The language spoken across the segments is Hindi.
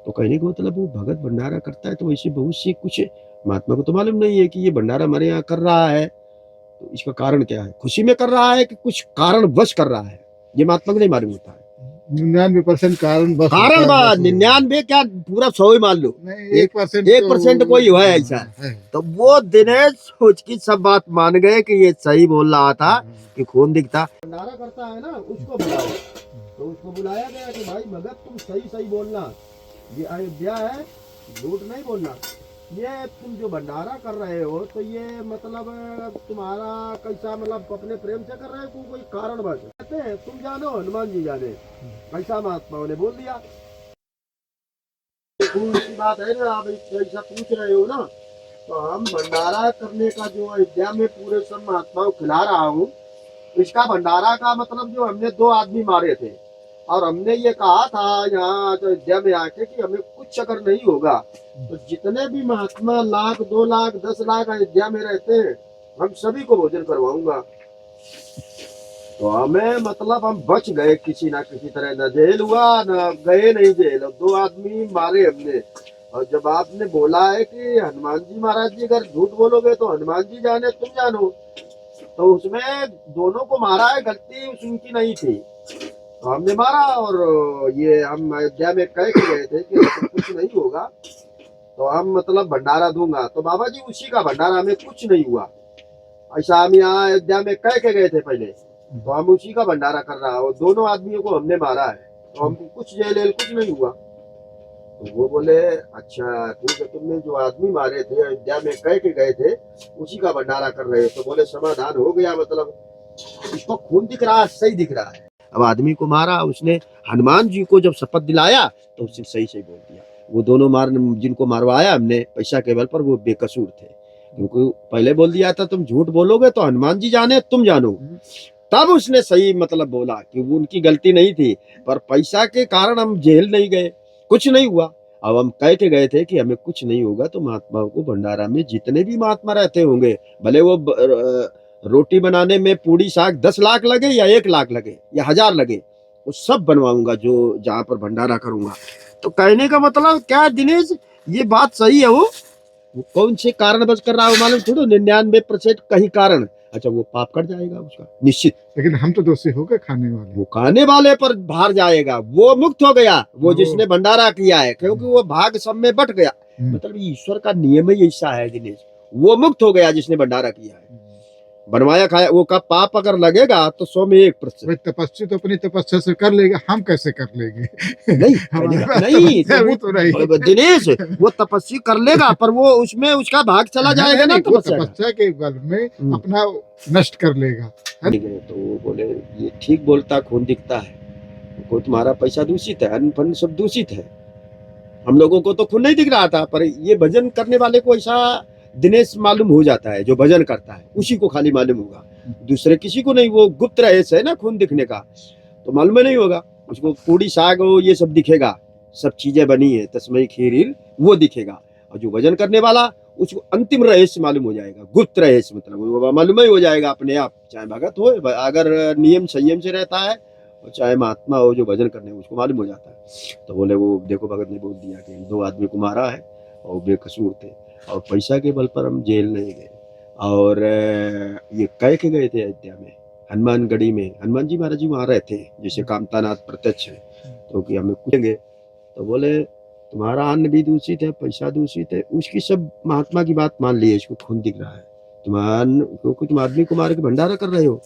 तो कहने का मतलब वो भगत भंडारा करता है तो वैसे बहुत सी कुछ महात्मा को तो मालूम नहीं है कि ये भंडारा हमारे यहाँ कर रहा है, तो इसका कारण क्या है, खुशी में कर रहा है कि कुछ कारणवश कर रहा है, ये महात्मा को नहीं मालूम होता है। 99% कारण बस कारण बात 99 क्या पूरा 100 ही मान लो, 1% कोई है ऐसा। तो वो दिनेश सोच की सब बात मान गए कि ये सही बोल रहा था कि खून दिखता। भंडारा करता है ना उसको बुलाओ, तो उसको बुलाया गया कि भाई भगत तुम सही सही बोलना, ये अयोध्या है, झूठ नहीं बोलना, ये तुम जो भंडारा कर रहे हो तो ये मतलब तुम्हारा कैसा मतलब अपने प्रेम से कर रहे हो कोई कारण बस कहते हैं, तुम जानो हनुमान जी जाने, कैसा महात्माओं ने बोल दिया। की बात है ना, आप ऐसा पूछ रहे हो ना, तो हम भंडारा करने का जो अयोध्या में पूरे सब महात्माओं खिला रहा हूँ, इसका भंडारा का मतलब जो हमने 2 आदमी मारे थे और हमने ये कहा था यहाँ अयोध्या में आके कि हमें कुछ अगर नहीं होगा तो जितने भी महात्मा 1 लाख 2 लाख 10 लाख अयोध्या में रहते हैं हम सभी को भोजन करवाऊंगा। तो हमें मतलब हम बच गए किसी ना किसी तरह, न जेल हुआ न गए नहीं जेल, 2 आदमी मारे हमने। और जब आपने बोला है कि हनुमान जी महाराज जी अगर झूठ बोलोगे तो हनुमान जी जाने तुम जानो, तो उसमें दोनों को मारा है, गलती उनकी नहीं थी, तो हमने मारा। और ये हम अयोध्या में कह के गए थे कि कुछ नहीं होगा तो हम मतलब भंडारा दूंगा, तो बाबा जी उसी का भंडारा, हमें कुछ नहीं हुआ ऐसा हम यहाँ अयोध्या में कह के गए थे पहले, तो हम उसी का भंडारा कर रहा है। और दोनों आदमियों को हमने मारा है तो हमको कुछ जेल कुछ नहीं हुआ। तो वो बोले अच्छा ठीक है, तुमने जो आदमी मारे थे अयोध्या में कह के गए थे उसी का भंडारा कर रहे हो, तो बोले समाधान हो गया, मतलब इसको खून दिख रहा है, सही दिख रहा है। अब आदमी को मारा उसने, हनुमान जी को जब शपथ दिलाया तो उसने सही सही बोल दिया। वो दोनों जिनको मारवाया हमने पैसा के बल पर वो बेकसूर थे, क्योंकि पहले बोल दिया था तुम झूठ बोलोगे तो हनुमान जी जाने तुम जानो, तब उसने सही मतलब बोला कि वो उनकी गलती नहीं थी, पर पैसा के कारण हम जेल नहीं गए, कुछ नहीं हुआ। अब हम कह के गए थे कि हमें कुछ नहीं होगा तो महात्माओं को भंडारा में जितने भी महात्मा रहते होंगे, भले वो रोटी बनाने में पूरी साग 10 लाख लगे या 1 लाख लगे या 1000 लगे, वो सब बनवाऊंगा जो जहाँ पर भंडारा करूंगा। तो कहने का मतलब क्या दिनेश, ये बात सही है। वो कौन से कारण बस कर रहा है मालूम थोड़ा, 99% कहीं कारण, अच्छा वो पाप कर जाएगा उसका निश्चित, लेकिन हम तो दोषी हो गए खाने वाले, वो खाने वाले पर बाहर जाएगा, वो मुक्त हो गया वो जिसने भंडारा किया है, क्योंकि वो भाग सब में बट गया, मतलब ईश्वर का नियम ही ऐसा है दिनेश, वो मुक्त हो गया जिसने भंडारा किया है, बनवाया खाया, वो का पाप अगर लगेगा तो 100 में 1%। तपस्या तो अपनी तपस्या से कर लेगा, हम कैसे कर लेंगे? नहीं नहीं तो वो दिनेश वो तपस्या कर लेगा पर वो उसमें उसका भाग चला जाएगा ना, तपस्या के बल में अपना नष्ट कर लेगा। तो वो बोले ये ठीक बोलता, खून दिखता है, को तुम्हारा पैसा दूषित है, अन्न फन्न सब दूषित है, हम लोगों को तो खून नहीं दिख रहा था, पर ये भजन करने वाले को ऐसा दिनेश मालूम हो जाता है, जो भजन करता है उसी को खाली मालूम होगा, दूसरे किसी को नहीं। वो गुप्त रहस्य है ना खून दिखने का, तो मालूम नहीं होगा उसको। पूरी साग ये सब दिखेगा, सब चीजें बनी है, तस्मई खीर वो दिखेगा, और जो भजन करने वाला उसको अंतिम रहस्य मालूम हो जाएगा, गुप्त रहस्य, मतलब वो मालूम ही हो जाएगा अपने आप, चाहे भगत हो अगर नियम संयम से रहता है, और चाहे महात्मा हो जो भजन करने उसको मालूम हो जाता है। तो बोले वो देखो भगत ने बोल दिया कि 2 आदमी को मारा है और बेकसूर थे, और पैसा के बल पर हम जेल नहीं गए, और ये कह के गए थे अयोध्या में हनुमानगढ़ी में, हनुमान जी महाराज जी वहाँ रहते हैं जैसे कामतानाथ प्रत्यक्ष है, तो कि हमें पूछेंगे, तो बोले तुम्हारा अन्न भी दूषित है, पैसा दूषित है, उसकी सब महात्मा की बात मान ली है, इसको खून दिख रहा है, क्योंकि तुम आदमी को मार के भंडारा कर रहे हो।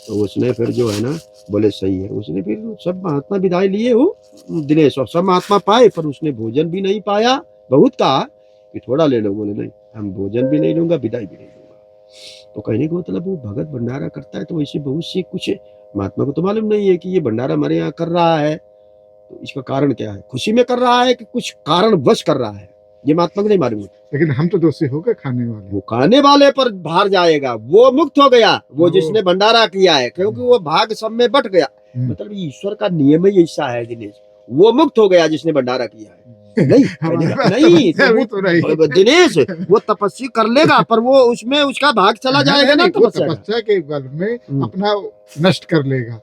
तो उसने फिर जो है ना बोले सही है, उसने फिर सब महात्मा विदाई लिए हो दिनेश, और सब महात्मा पाए, पर उसने भोजन भी नहीं पाया, बहुत कहा कि थोड़ा ले लो, बोले नहीं हम भोजन भी नहीं लूंगा, विदाई भी नहीं लूंगा। तो कहने का मतलब वो भगत भंडारा करता है तो वैसे बहुत सी कुछ महात्मा को तो मालूम नहीं है कि ये भंडारा हमारे यहाँ कर रहा है, तो इसका कारण क्या है, खुशी में कर रहा है कि कुछ कारणवश कर रहा है, ये महात्मा को नहीं मालूम। लेकिन हम तो दोषी हो गए खाने वाले, वो खाने वाले पर बाहर जाएगा, वो मुक्त हो गया वो जिसने भंडारा किया है, क्योंकि वो भाग सब में बट गया, मतलब ईश्वर का नियम ही ऐसा है दिनेश, वो मुक्त हो गया जिसने भंडारा किया है। नहीं तो दिनेश वो तपस्या कर लेगा पर वो उसमें उसका भाग चला जाएगा ना, तपस्या के बल में अपना नष्ट कर लेगा।